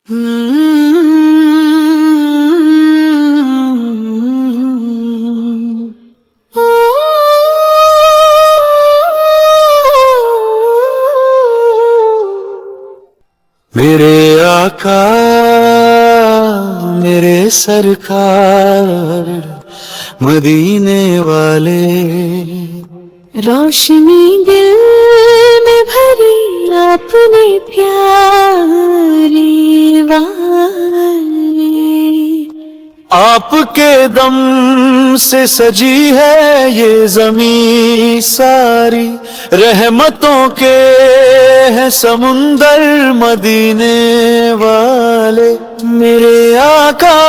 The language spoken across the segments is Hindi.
मेरे आका मेरे सरकार मदीने वाले, रोशनी दिल में भरी अपने प्यारे वाले। आपके दम से सजी है ये ज़मीं सारी, रहमतों के है समुंदर मदीने वाले। मेरे आका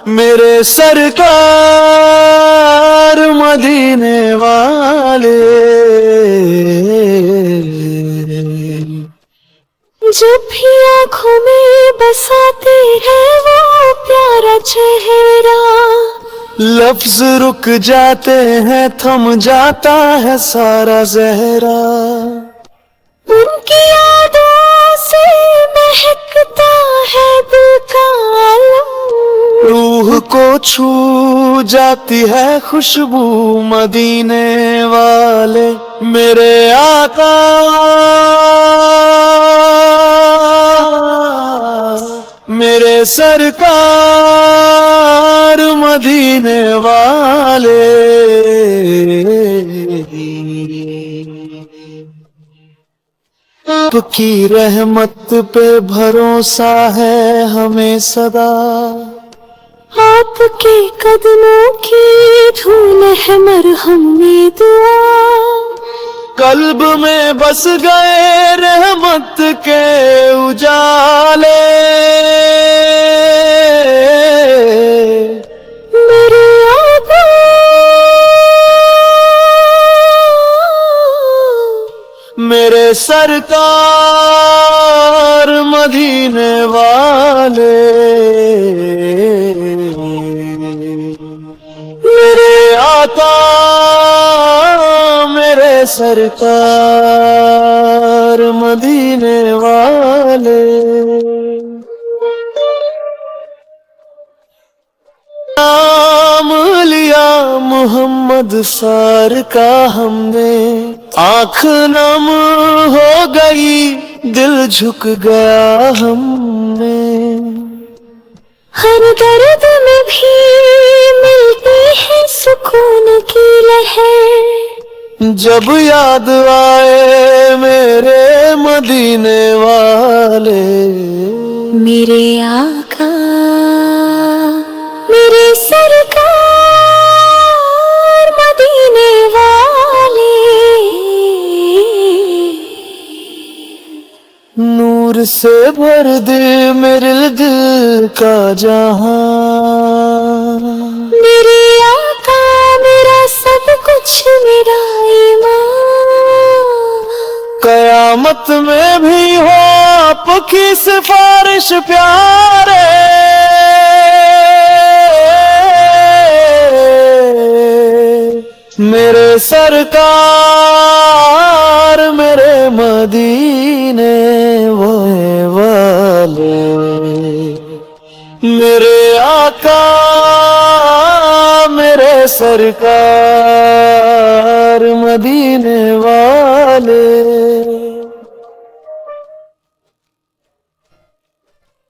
मेरे सरकार मदीने वाले। जब भी आँखों में बसाते हैं वो प्यारा चेहरा, लफ्ज रुक जाते हैं, थम जाता है सारा ज़हरा। उनकी यादों से महकता है दिल का आलम, रूह को छू जाती है खुशबू मदीने वाले। मेरे आका मेरे सरकार मदीने वाले। आपकी रहमत पे भरोसा है हमें सदा, आपके कदमों की धूल है मरहम में दुआ। कल्ब में बस गए रहमत के उजाले। मेरे आका मेरे सरकार मदीने वाले। मेरे आका मेरे सरकार मदीने वाले। नाम लिया मोहम्मद सार का हमने, आँख नम हो गई दिल झुक गया हमने। हर दर्द में भी मिलती है सुकून की लहर, जब याद आए मेरे मदीने वाले। मेरे आका मेरे सरकार मदीने वाले। नूर से भर दे मेरे दिल का जहां, मेरे आका मेरा सब कुछ मेरा ईमान। कयामत में भी हो आपकी सिफारिश प्यारे। मेरे सरकार मेरे मदीने वाले। मेरे आका मेरे सरकार मदीने वाले।